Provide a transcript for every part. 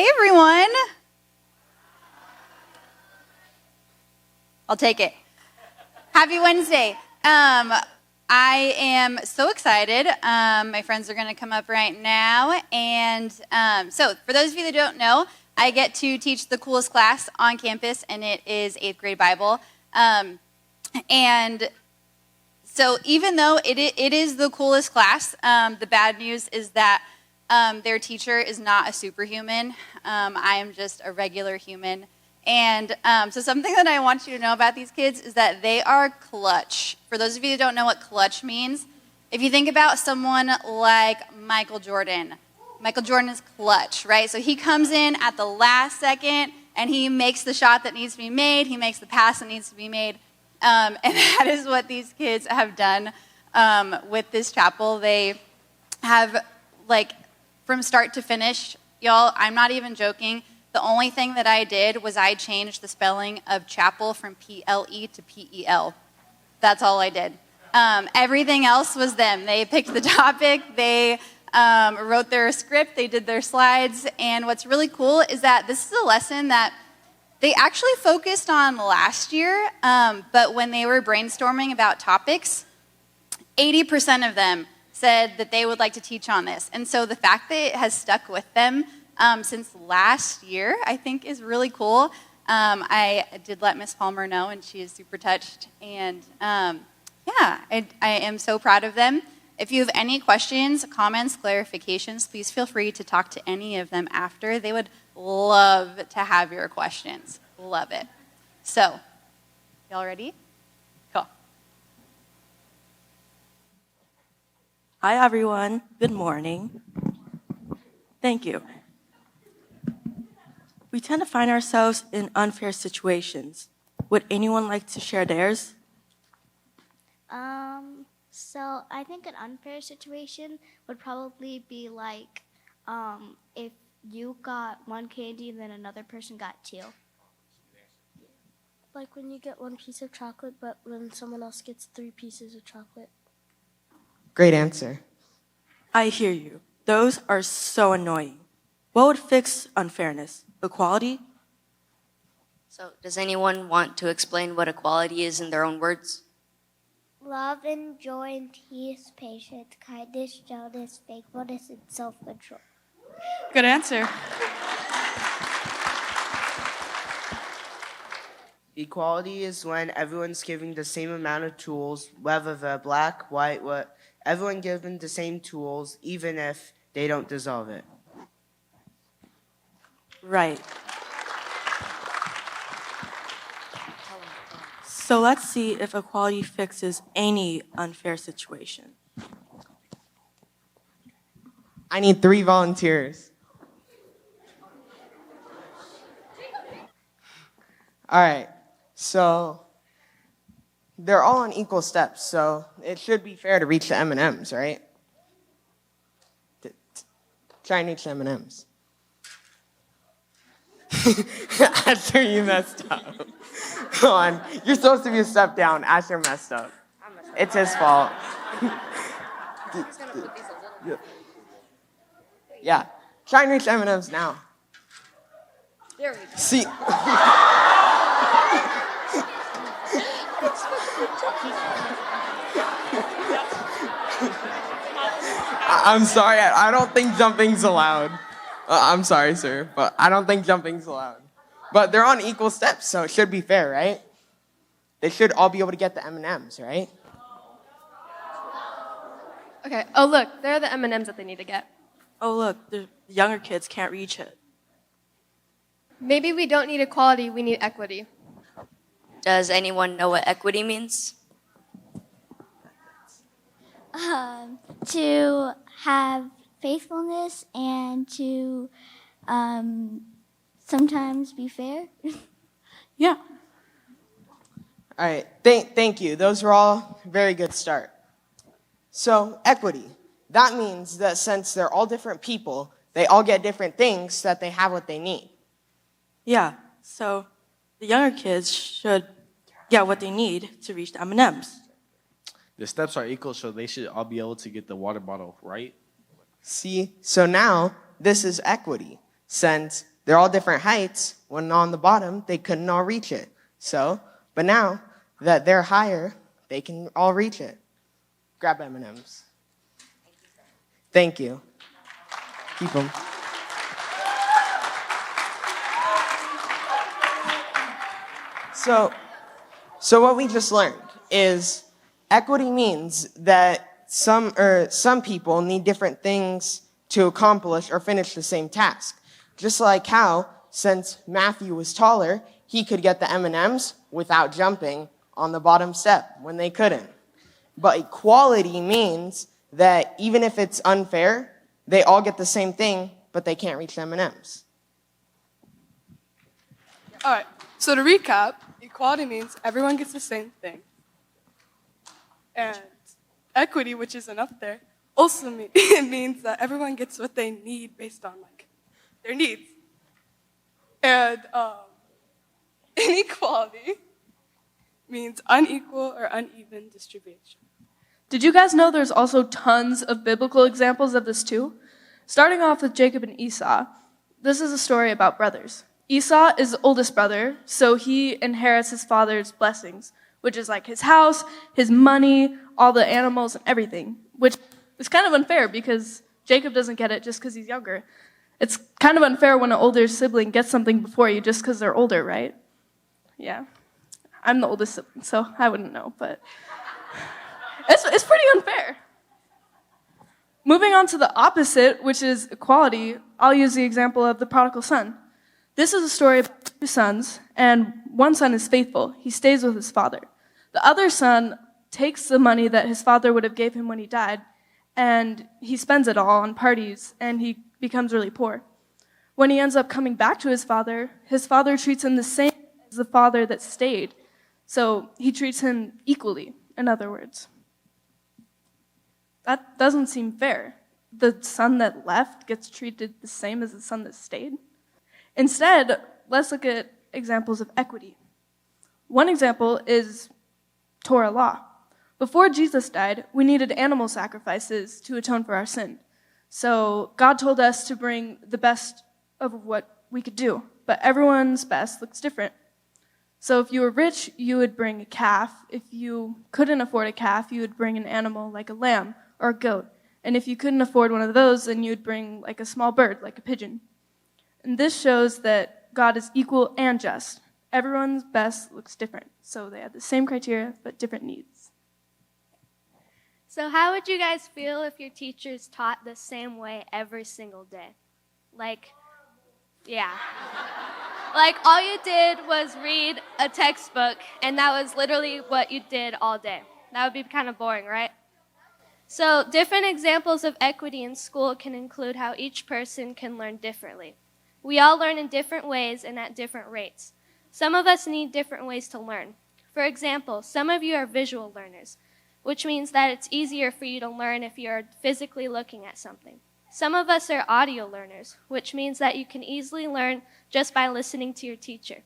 Hey everyone. I'll take it. Happy Wednesday. I am so excited. My friends are going to come up right now. And so for those of you that don't know, I get to teach the coolest class on campus, and it is 8th grade Bible. And so even though it is the coolest class, the bad news is that their teacher is not a superhuman. I am just a regular human. And so something that I want you to know about these kids is that they are clutch. For those of you who don't know what clutch means, if you think about someone like Michael Jordan is clutch, right? So he comes in at the last second, and he makes the shot that needs to be made. He makes the pass that needs to be made. And that is what these kids have done with this chapel. They have, from start to finish, y'all, I'm not even joking. The only thing that I did was I changed the spelling of chapel from P-L-E to P-E-L. That's all I did. Everything else was them. They picked the topic, they wrote their script, they did their slides, and what's really cool is that this is a lesson that they actually focused on last year, but when they were brainstorming about topics, 80% of them said that they would like to teach on this. And so the fact that it has stuck with them since last year, I think is really cool. I did let Miss Palmer know, and she is super touched. And I am so proud of them. If you have any questions, comments, clarifications, please feel free to talk to any of them after. They would love to have your questions. Love it. So, y'all ready? Cool. Hi, everyone. Good morning. Thank you. We tend to find ourselves in unfair situations. Would anyone like to share theirs? So I think an unfair situation would probably be like if you got one candy and then another person got two. Like when you get one piece of chocolate, but when someone else gets 3 pieces of chocolate. Great answer. I hear you. Those are so annoying. What would fix unfairness? Equality? So, does anyone want to explain what equality is in their own words? Love and joy and peace, patience, kindness, gentleness, faithfulness, and self-control. Good answer. Equality is when everyone's given the same amount of tools, whether they're black, white, what, everyone given the same tools, even if they don't deserve it. Right. So let's see if equality fixes any unfair situation. I need 3 volunteers. All right, so they're all on equal steps, so it should be fair to reach the M&Ms, right? Try and reach the M&Ms. Asher, you messed up. Come on, you're supposed to be a step down. Asher messed up. It's his fault. Yeah, try and reach M&Ms now. There we go. See. I'm sorry, I don't think jumping's allowed. I'm sorry, sir, but I don't think jumping's allowed. But they're on equal steps, so it should be fair, right? They should all be able to get the M&Ms, right? Okay. Oh, look, there are the M&Ms that they need to get. Oh, look, the younger kids can't reach it. Maybe we don't need equality, we need equity. Does anyone know what equity means? To have faithfulness and to sometimes be fair. Yeah. All right, thank you. Those were all very good start. So, equity. That means that since they're all different people, they all get different things, that they have what they need. Yeah, so the younger kids should get what they need to reach the M&Ms. The steps are equal, so they should all be able to get the water bottle, right? See, so now this is equity, since they're all different heights. When on the bottom, they couldn't all reach it. But now that they're higher, they can all reach it. Grab M&Ms. Thank you. Keep them. So what we just learned is equity means that some people need different things to accomplish or finish the same task. Just like how, since Matthew was taller, he could get the M&Ms without jumping on the bottom step when they couldn't. But equality means that even if it's unfair, they all get the same thing, but they can't reach the M&Ms. All right, so to recap, equality means everyone gets the same thing. And equity, which isn't up there, also means that everyone gets what they need based on their needs. And inequality means unequal or uneven distribution. Did you guys know there's also tons of biblical examples of this too? Starting off with Jacob and Esau, this is a story about brothers. Esau is the oldest brother, so he inherits his father's blessings, which is like his house, his money, all the animals and everything, which is kind of unfair because Jacob doesn't get it just because he's younger. It's kind of unfair when an older sibling gets something before you just because they're older, right? Yeah. I'm the oldest sibling, so I wouldn't know, but it's pretty unfair. Moving on to the opposite, which is equality, I'll use the example of the prodigal son. This is a story of two sons, and one son is faithful. He stays with his father. The other son takes the money that his father would have gave him when he died, and he spends it all on parties, and he becomes really poor. When he ends up coming back to his father treats him the same as the father that stayed. So he treats him equally, in other words. That doesn't seem fair. The son that left gets treated the same as the son that stayed. Instead, let's look at examples of equity. One example is Torah law. Before Jesus died, we needed animal sacrifices to atone for our sin. So God told us to bring the best of what we could do, but everyone's best looks different. So if you were rich, you would bring a calf. If you couldn't afford a calf, you would bring an animal like a lamb or a goat. And if you couldn't afford one of those, then you would bring like a small bird, like a pigeon. And this shows that God is equal and just. Everyone's best looks different. So they have the same criteria, but different needs. So how would you guys feel if your teachers taught the same way every single day? Yeah. All you did was read a textbook, and that was literally what you did all day. That would be kind of boring, right? So different examples of equity in school can include how each person can learn differently. We all learn in different ways and at different rates. Some of us need different ways to learn. For example, some of you are visual learners, which means that it's easier for you to learn if you're physically looking at something. Some of us are audio learners, which means that you can easily learn just by listening to your teacher.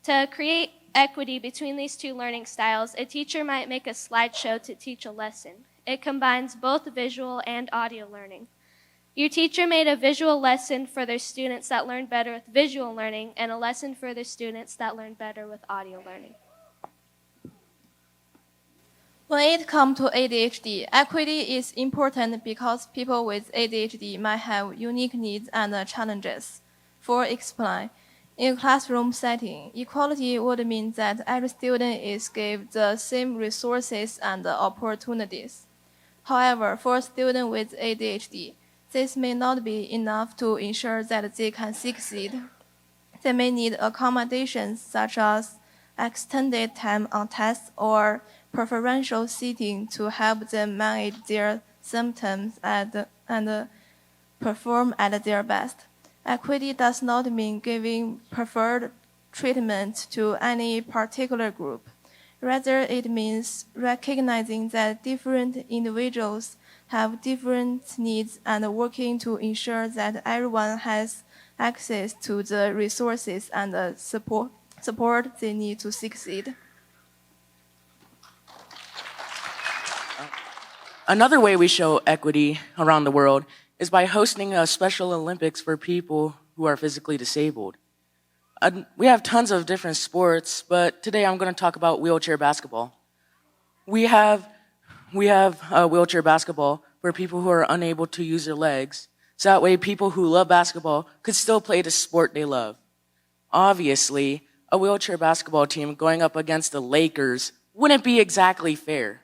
To create equity between these two learning styles, a teacher might make a slideshow to teach a lesson. It combines both visual and audio learning. Your teacher made a visual lesson for their students that learned better with visual learning and a lesson for their students that learned better with audio learning. When it comes to ADHD, equity is important because people with ADHD might have unique needs and challenges. For example, in a classroom setting, equality would mean that every student is given the same resources and opportunities. However, for students with ADHD, this may not be enough to ensure that they can succeed. They may need accommodations such as extended time on tests or preferential seating to help them manage their symptoms and perform at their best. Equity does not mean giving preferred treatment to any particular group. Rather, it means recognizing that different individuals have different needs and working to ensure that everyone has access to the resources and the support they need to succeed. Another way we show equity around the world is by hosting a Special Olympics for people who are physically disabled. We have tons of different sports, but today I'm going to talk about wheelchair basketball. We have wheelchair basketball for people who are unable to use their legs, so that way people who love basketball could still play the sport they love. Obviously, a wheelchair basketball team going up against the Lakers wouldn't be exactly fair.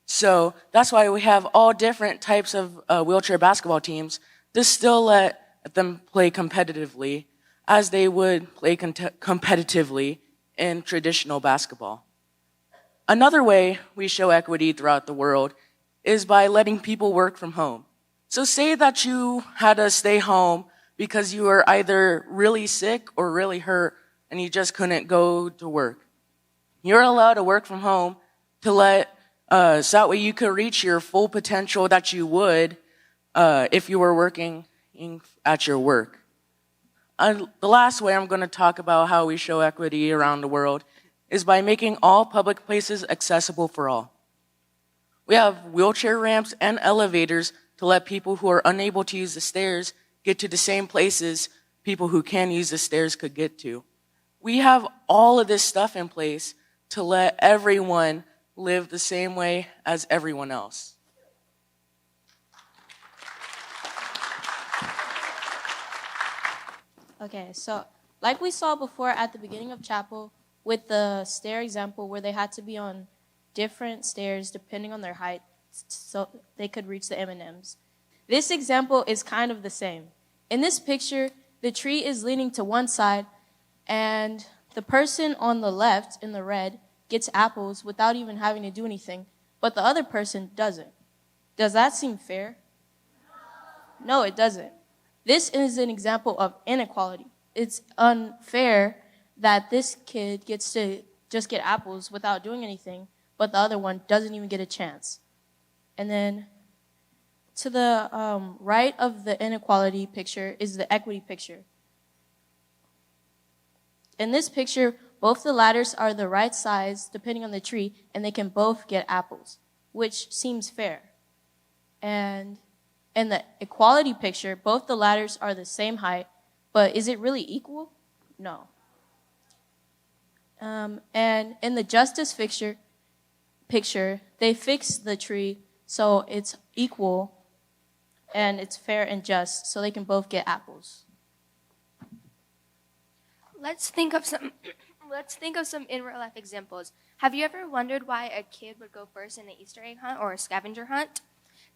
So that's why we have all different types of wheelchair basketball teams to still let them play competitively as they would play competitively in traditional basketball. Another way we show equity throughout the world is by letting people work from home. So say that you had to stay home because you were either really sick or really hurt and you just couldn't go to work. You're allowed to work from home to so that way you could reach your full potential that you would if you were working at your work. The last way I'm going to talk about how we show equity around the world is by making all public places accessible for all. We have wheelchair ramps and elevators to let people who are unable to use the stairs get to the same places people who can use the stairs could get to. We have all of this stuff in place to let everyone live the same way as everyone else. Okay, so like we saw before at the beginning of chapel with the stair example where they had to be on different stairs depending on their height so they could reach the M&Ms. This example is kind of the same. In this picture, the tree is leaning to one side and the person on the left in the red gets apples without even having to do anything, but the other person doesn't. Does that seem fair? No, it doesn't. This is an example of inequality. It's unfair that this kid gets to just get apples without doing anything, but the other one doesn't even get a chance. And then to the right of the inequality picture is the equity picture. In this picture, both the ladders are the right size depending on the tree, and they can both get apples, which seems fair. And in the equality picture, both the ladders are the same height, but is it really equal? No. And in the justice picture, they fix the tree so it's equal and it's fair and just, so they can both get apples. Let's think of some in real life examples. Have you ever wondered why a kid would go first in an Easter egg hunt or a scavenger hunt?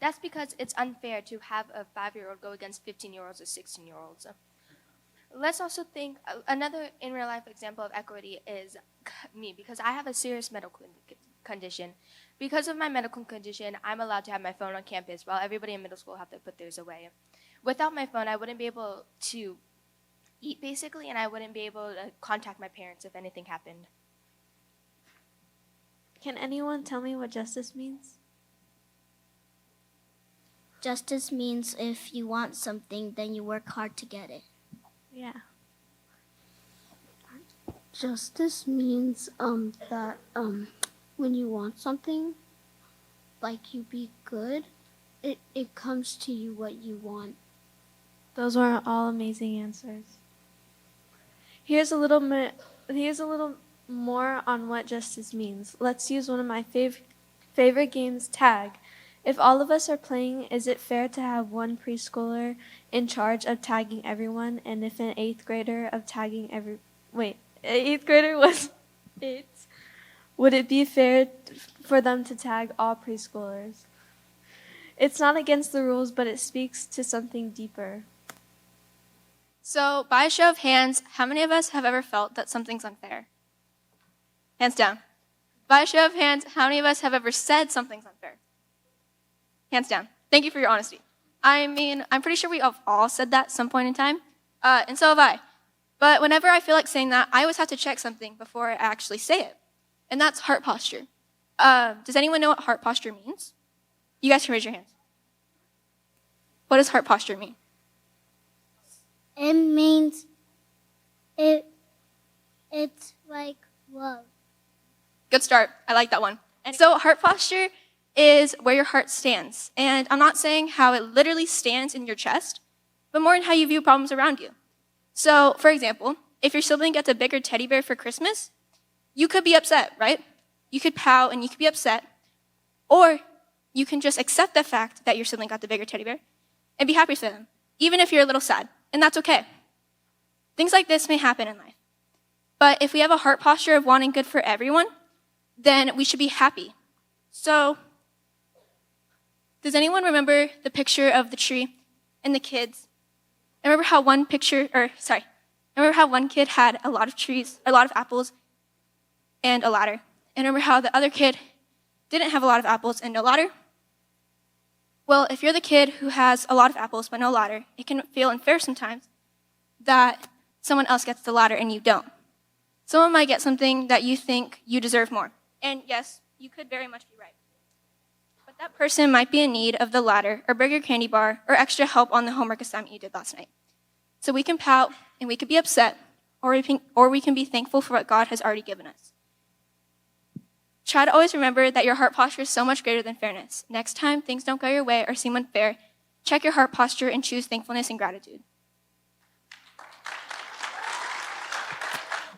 That's because it's unfair to have a 5-year-old go against 15-year-olds or 16-year-olds. Let's also think, another in real life example of equity is me, because I have a serious medical condition. Because of my medical condition, I'm allowed to have my phone on campus while everybody in middle school have to put theirs away. Without my phone, I wouldn't be able to eat basically, and I wouldn't be able to contact my parents if anything happened. Can anyone tell me what justice means? Justice means if you want something, then you work hard to get it. Yeah. Justice means that when you want something, like you be good, it comes to you what you want. Those were all amazing answers. Here's a little more on what justice means. Let's use one of my favorite games, tag. If all of us are playing, is it fair to have one preschooler in charge of tagging everyone, and if an 8th grader was 8, would it be fair for them to tag all preschoolers? It's not against the rules, but it speaks to something deeper. So, by a show of hands, how many of us have ever felt that something's unfair? Hands down. By a show of hands, how many of us have ever said something's unfair? Hands down. Thank you for your honesty. I mean, I'm pretty sure we have all said that at some point in time, and so have I. But whenever I feel like saying that, I always have to check something before I actually say it, and that's heart posture. Does anyone know what heart posture means? You guys can raise your hands. What does heart posture mean? It means it's like love. Good start. I like that one. And so heart posture is where your heart stands. And I'm not saying how it literally stands in your chest, but more in how you view problems around you. So, for example, if your sibling gets a bigger teddy bear for Christmas, you could be upset, right? You could pout and you could be upset. Or you can just accept the fact that your sibling got the bigger teddy bear and be happy for them, even if you're a little sad. And that's okay. Things like this may happen in life. But if we have a heart posture of wanting good for everyone, then we should be happy. So, does anyone remember the picture of the tree and the kids? Remember how one kid had a lot of trees, a lot of apples, and a ladder? And remember how the other kid didn't have a lot of apples and no ladder? Well, if you're the kid who has a lot of apples but no ladder, it can feel unfair sometimes that someone else gets the ladder and you don't. Someone might get something that you think you deserve more. And yes, you could very much be right. But that person might be in need of the ladder or bigger candy bar or extra help on the homework assignment you did last night. So we can pout and we could be upset, or we can be thankful for what God has already given us. Try to always remember that your heart posture is so much greater than fairness. Next time things don't go your way or seem unfair, check your heart posture and choose thankfulness and gratitude.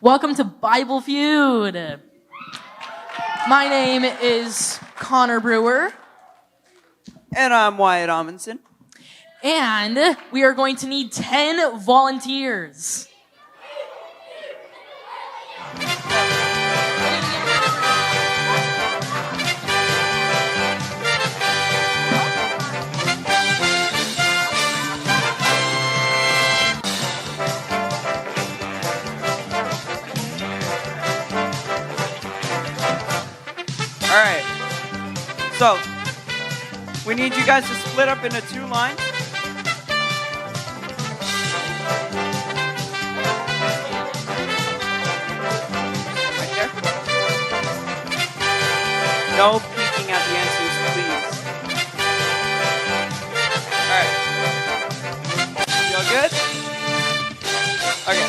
Welcome to Bible Feud. My name is Connor Brewer. And I'm Wyatt Amundsen. And we are going to need 10 volunteers. All right. So, we need you guys to split up into 2 lines. Right there. No peeking at the answers, please. All right. Feel good? Okay.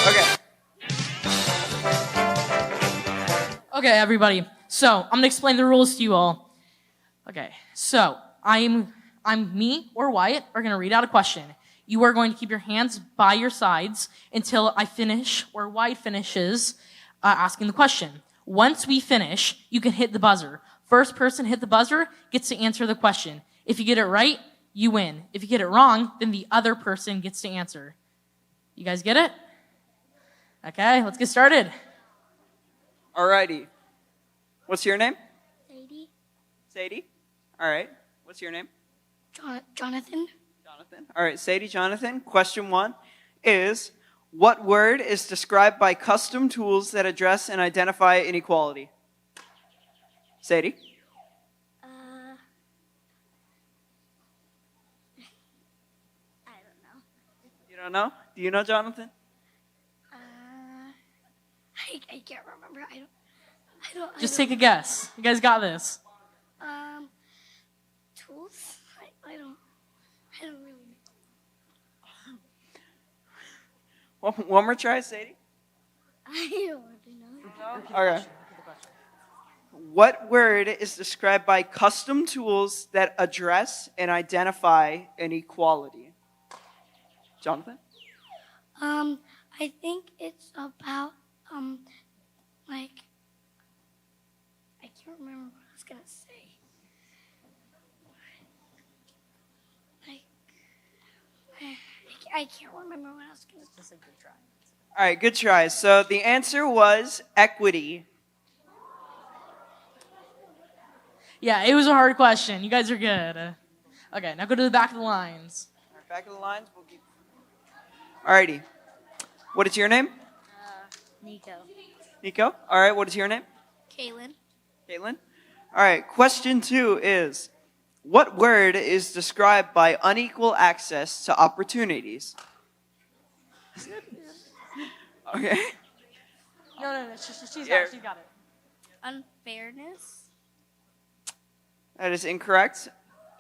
Okay. Okay, everybody. So, I'm going to explain the rules to you all. Okay, so me or Wyatt are going to read out a question. You are going to keep your hands by your sides until I finish or Wyatt finishes asking the question. Once we finish, you can hit the buzzer. First person hit the buzzer gets to answer the question. If you get it right, you win. If you get it wrong, then the other person gets to answer. You guys get it? Okay, let's get started. Alrighty. What's your name? Sadie. Sadie? Alright. What's your name? Jonathan. Jonathan. Alright, Sadie, Jonathan. Question 1 is, what word is described by custom tools that address and identify inequality? Sadie? I don't know. You don't know? Do you know, Jonathan? I can't remember. Just take a guess. You guys got this. Tools? I don't really know. One more try, Sadie. I don't really know. Okay. What word is described by custom tools that address and identify inequality? Jonathan? I think it's about, like, I can't remember what I was gonna say. I can't remember what I was gonna say. Just a good try. All right, good try. So the answer was equity. Yeah, it was a hard question. You guys are good. Okay, now go to the back of the lines. All right, back of the lines. We'll keep. Alrighty. What is your name? Nico. Nico. All right. What is your name? Kaylin. Caitlin. All right. Question 2 is, what word is described by unequal access to opportunities? Okay. No, she's got it. Unfairness. That is incorrect.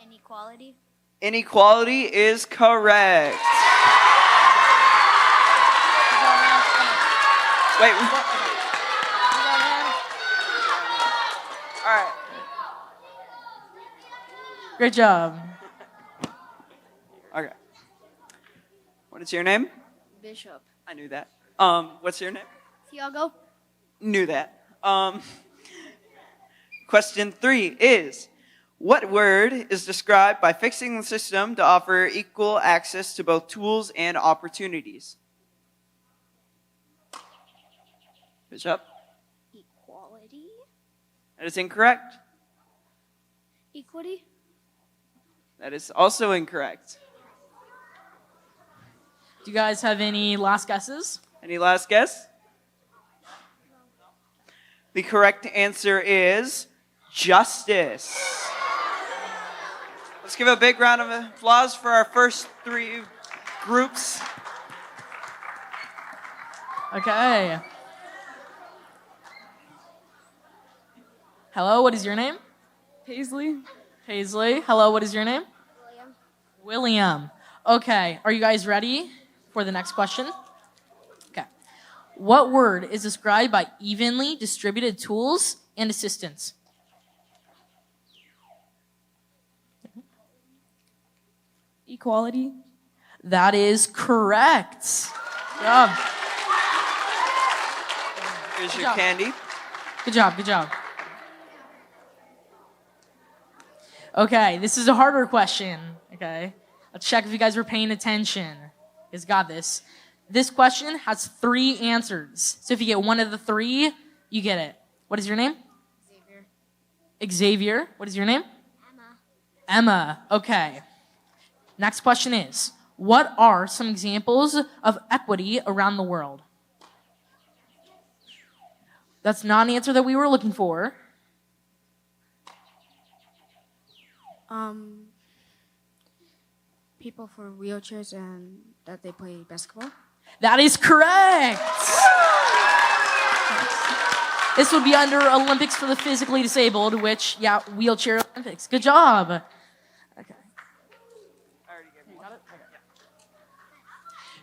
Inequality. Inequality is correct. Wait. All right. Great job. Okay. What is your name? Bishop. I knew that. What's your name? Tiago. Knew that. Question 3 is, what word is described by fixing the system to offer equal access to both tools and opportunities? Bishop? Equality. That is incorrect. Equity. That is also incorrect. Do you guys have any last guesses? Any last guess? The correct answer is justice. Let's give a big round of applause for our first 3 groups. Okay. Hello, what is your name? Paisley. Paisley. Hello, what is your name? William. Okay, are you guys ready for the next question? Okay. What word is described by evenly distributed tools and assistants? Equality. That is correct. Good job. Here's Good your job. candy. Good job, good job. Okay, this is a harder question. Okay, let's check if you guys were paying attention. You guys got this. This question has 3 answers. So if you get one of the 3, you get it. What is your name? Xavier. Xavier. What is your name? Emma. Emma. Okay. Next question is, what are some examples of equity around the world? That's not an answer that we were looking for. People for wheelchairs and that they play basketball. That is correct. This would be under Olympics for the physically disabled, which, yeah, wheelchair Olympics. Good job. Okay.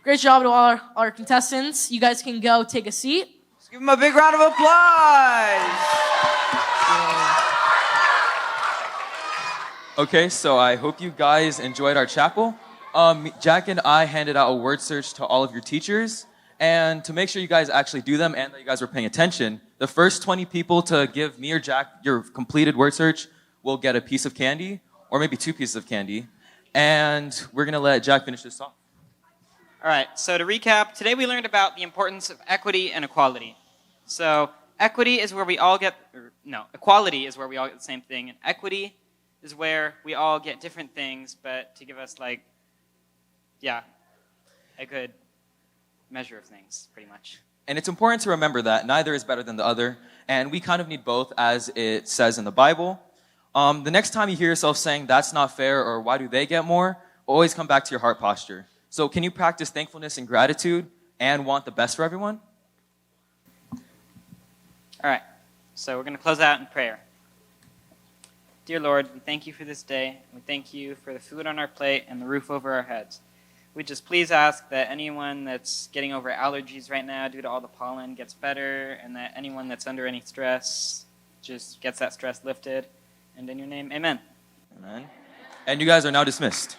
Great job to all our contestants. You guys can go take a seat. Let's give them a big round of applause. Okay, so I hope you guys enjoyed our chapel. Jack and I handed out a word search to all of your teachers, and to make sure you guys actually do them and that you guys were paying attention, the first 20 people to give me or Jack your completed word search will get a piece of candy, or maybe 2 pieces of candy, and we're gonna let Jack finish this off. All right, so to recap, today we learned about the importance of equity and equality. So equity is where we all get, equality is where we all get the same thing, and equity is where we all get different things, but to give us a good measure of things, pretty much. And it's important to remember that neither is better than the other, and we kind of need both, as it says in the Bible. The next time you hear yourself saying, that's not fair, or why do they get more, always come back to your heart posture. So can you practice thankfulness and gratitude and want the best for everyone? All right, so we're going to close out in prayer. Dear Lord, we thank you for this day. We thank you for the food on our plate and the roof over our heads. We just please ask that anyone that's getting over allergies right now due to all the pollen gets better, and that anyone that's under any stress just gets that stress lifted. And in your name, amen. Amen. And you guys are now dismissed.